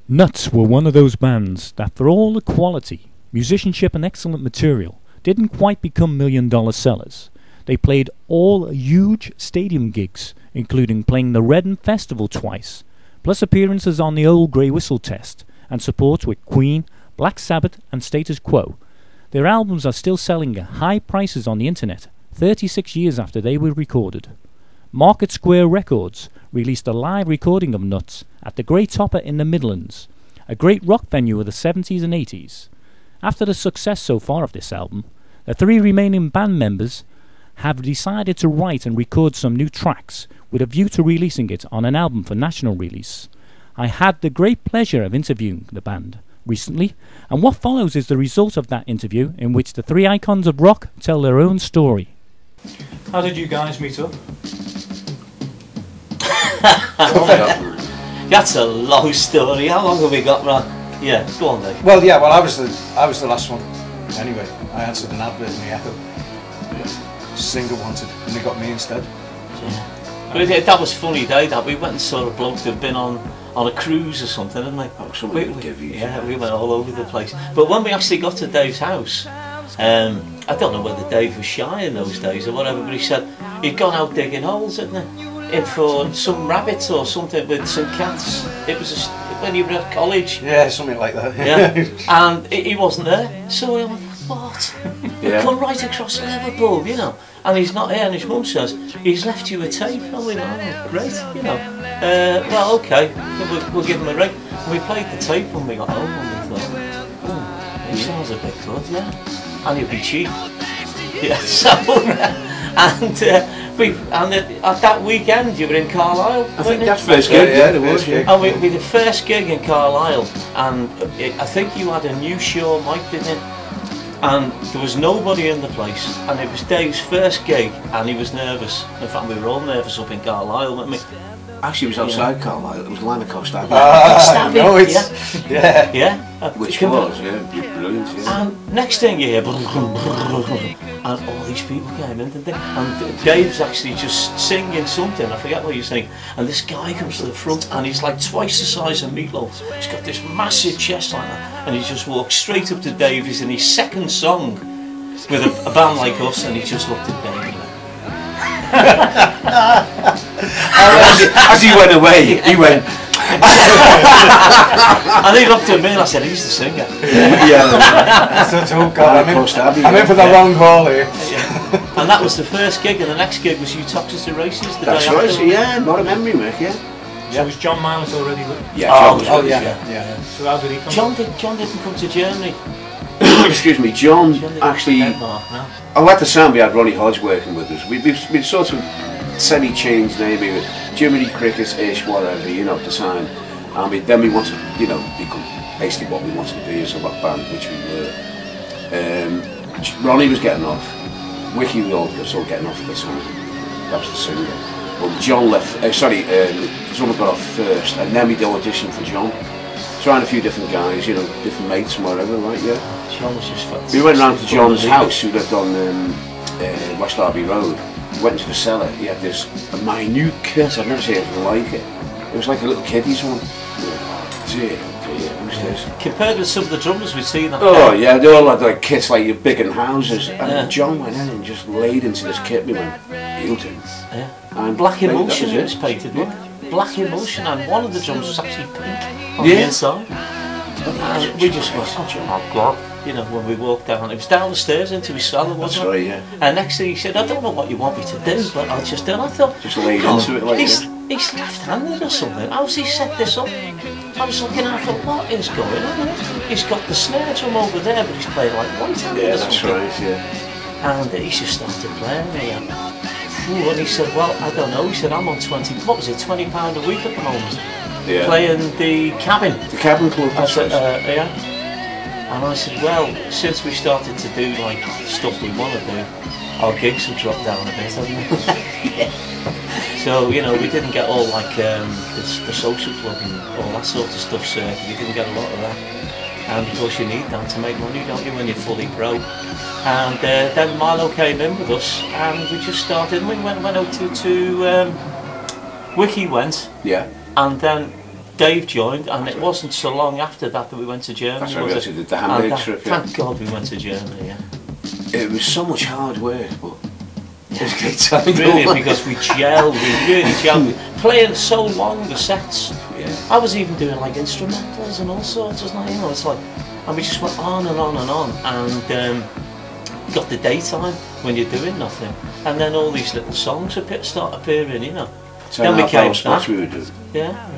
Nutz were one of those bands that, for all the quality, musicianship and excellent material, didn't quite become million-dollar sellers. They played all huge stadium gigs, including playing the Reading Festival twice, plus appearances on the Old Grey Whistle Test, and support with Queen, Black Sabbath and Status Quo. Their albums are still selling at high prices on the internet, 36 years after they were recorded. Market Square Records released a live recording of Nutz at the Great Hopper in the Midlands, a great rock venue of the 70s and 80s. After the success so far of this album, the three remaining band members have decided to write and record some new tracks with a view to releasing it on an album for national release. I had the great pleasure of interviewing the band recently, and what follows is the result of that interview, in which the three icons of rock tell their own story. How did you guys meet up? That's a long story. How long have we got, Ron? Yeah, go on, Dave. Well, yeah. Well, I was the last one. Anyway, I answered an advert in the Echo. Singer wanted, and they got me instead. Yeah. But that was funny, Dave. That we went and saw a bloke that'd been on a cruise or something, didn't we? We went all over the place. But when we actually got to Dave's house, I don't know whether Dave was shy in those days or whatever, but he said he'd gone out digging holes, hadn't he? In for some rabbits or something with some cats. It was when you were at college. Yeah, something like that. Yeah, and he wasn't there, so we were like, what? We've come right across Liverpool, you know, and he's not here, and his mum says, he's left you a tape. And we went, oh, great, you know. Well, okay, we'll give him a ring. And we played the tape when we got home, and we thought, oh, he sounds a bit good, yeah. And he'll be cheap. Yeah, so, at that weekend you were in Carlisle. I think that's first gig, yeah, it was. Yeah. And we the first gig in Carlisle, and I think you had a new show mic, didn't you? And there was nobody in the place, and it was Dave's first gig, and he was nervous. In fact, we were all nervous up in Carlisle, weren't we? Actually, it was outside Carlisle. It was Lanarkcock Stabbing. No, it's yeah. Which was brilliant. Yeah. And next thing you hear, and all these people came in, didn't they? And Dave's actually just singing something. I forget what he was saying. And this guy comes to the front, and he's like twice the size of Meatloaf. He's got this massive chest like that, and he just walks straight up to Dave. He's in his second song with a band like us, and he just looked at Dave. As he went away, he went. And he looked at me and I said, he's the singer. I'm in for the long haul here. Yeah. And that was the first gig, and the next gig was you Toxicity Races. That's right, yeah, not a memory, Mick, yeah. So was John Miles already with you? Yeah, yeah. So how did he come? John didn't come to Germany. Excuse me, John actually. Denmark, no? Oh, at the time we had Ronnie Hodge working with us. We'd sort of semi-changed naming, Germany Cricket-ish, whatever, you know, at the time. And then we wanted, you know, become basically what we wanted to be as a rock band, which we were. Ronnie was getting off. Wiki was all getting off at the time. That was the singer. But John left. Drummer got off first, and then we did audition for John. Trying a few different guys, you know, different mates and whatever, right? Yeah. John was just fantastic. We went round to John's house, who lived on West Derby Road. We went into the cellar. He had this minute kit. I've never seen anything like it. It was like a little kiddie's one. Dear, who's this? Compared with some of the drummers we've seen. Oh yeah, they all had like kits like big in houses. And John went in and just laid into this kit. We went, he'll do. Yeah. And Black Emulsion was painted, wasn't it? Black Emulsion, and one of the drums was actually pink on the inside. And we just went, oh God. You know, when we walked down, it was down the stairs into his cellar, wasn't it? That's right, yeah. And next thing he said, I don't know what you want me to do, but I'll just do it. I thought, just laid into it like he's left-handed or something. How's he set this up? I was looking at it, I thought, what is going on here? He's got the snare drum over there, but he's playing like right-handed or something. Yeah, that's right, yeah. And he just started playing again. And he said, well, I don't know. He said, I'm on £20 a week at the moment. Yeah. Playing the cabin. The cabin club, that's right. Yeah. And I said, well, since we started to do like stuff we want to do, our gigs have dropped down a bit, haven't they? So, you know, we didn't get all like the social club and all that sort of stuff, so we didn't get a lot of that. And of course you need that to make money, don't you, when you're fully pro. And then Milo came in with us, and we just started, and we went out to Wiki went. Yeah. And then Dave joined, and it wasn't so long after that we went to Germany. That's why we was actually it? did the Hamburg And trip. Yeah. Thank God we went to Germany. Yeah. It was so much hard work, but it was a great time. Brilliant, because we gelled, we really gelled. Playing so long, the sets. Yeah. I was even doing like instrumentals and all sorts, wasn't I? You know, it's like, and we just went on and on and on, and you got the daytime when you're doing nothing, and then all these little songs start appearing, you know. Then we came spots we were doing. Yeah.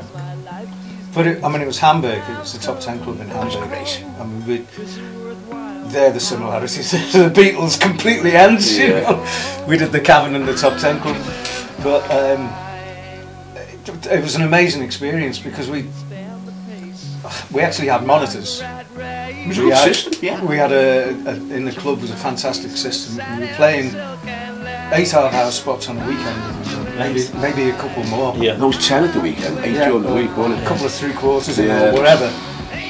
But it was Hamburg. It was the top 10 club in Hamburg. I mean, they're the similarities. The Beatles completely ends. You know, we did the Cavern and the top 10 club, but it was an amazing experience because we actually had monitors. It was a good system. Yeah. We had in the club was a fantastic system. We were playing 8.5-hour spots on the weekend, maybe a couple more. Yeah. There was 10 at the weekend, 8 during the week, wasn't it? A couple of 3/4 or whatever.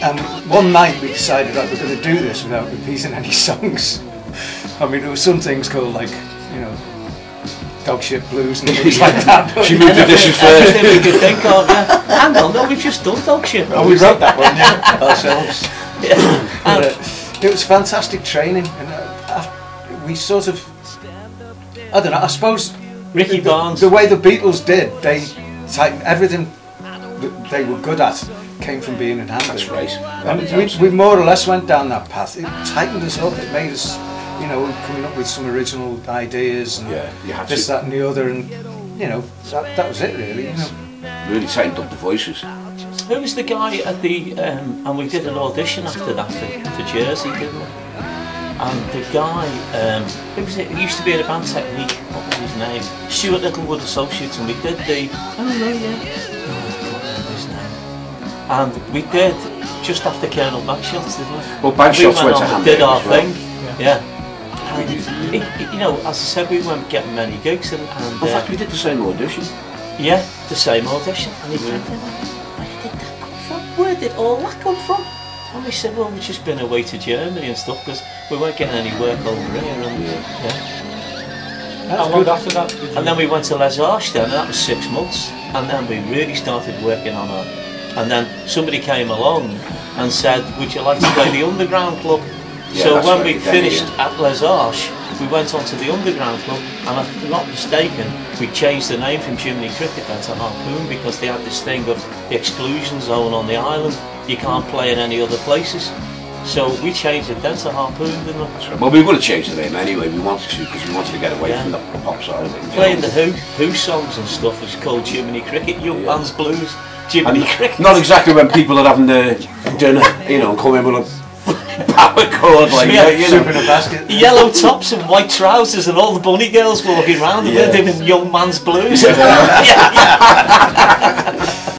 And one night we decided that we're going to do this without repeating any songs. I mean, there were some things called like, you know, dog shit blues and things like that. She moved the dishes first. Everything we could think of, yeah. Hang on, no, we've just done dog shit. Oh, we wrote that one, yeah, ourselves. Yeah. But, it was fantastic training, and we sort of, I don't know, I suppose Ricky Barnes. the way the Beatles did, they tightened everything that they were good at came from being in Hamburg. That's right. And we more or less went down that path. It tightened us up, it made us, you know, coming up with some original ideas and you had this, to. that and the other, and you know, that was it really, you know. Really tightened up the voices. Who was the guy at the, and we did an audition after that for Jersey, didn't we? And the guy, who was it? He used to be in a band Technique. What was his name? Stuart Littlewood Associates, and we did the. Oh no, yeah. Oh, I can't remember his name. And we did just after Colonel Bagshots, didn't we? Well, Bagshots went to on, Hamburg did our as well. thing. Yeah. And, you know, as I said, we weren't getting many gigs, and In fact, we did the same audition. yeah, the same audition, and he kept saying, where did that come from? Where did all that come from? And we said, well, we've just been away to Germany and stuff because we weren't getting any work over here. And, That's good after that. and then we went to Les Arches then, and that was 6 months. And then we really started working on our. And then somebody came along and said, would you like to play the Underground Club? Yeah, so that's when right, we then, finished yeah. at Les Arches, we went on to the Underground Club, and if I'm not mistaken, we changed the name from Jiminy Cricket then to Harpoon because they had this thing of the exclusion zone on the island. You can't play in any other places. So we changed it then to Harpoon, didn't we? That's right. Well, we were going to change the name anyway. We wanted to because we wanted to get away from the pop side of it. Playing the Who songs and stuff was called Jiminy Cricket, Young Man's Blues, Jiminy Cricket. Not exactly when people are having their dinner, you know, and come in with a power cord like that, you Soup in know. a basket. Yellow tops and white trousers and all the bunny girls walking around and we're doing Young Man's Blues.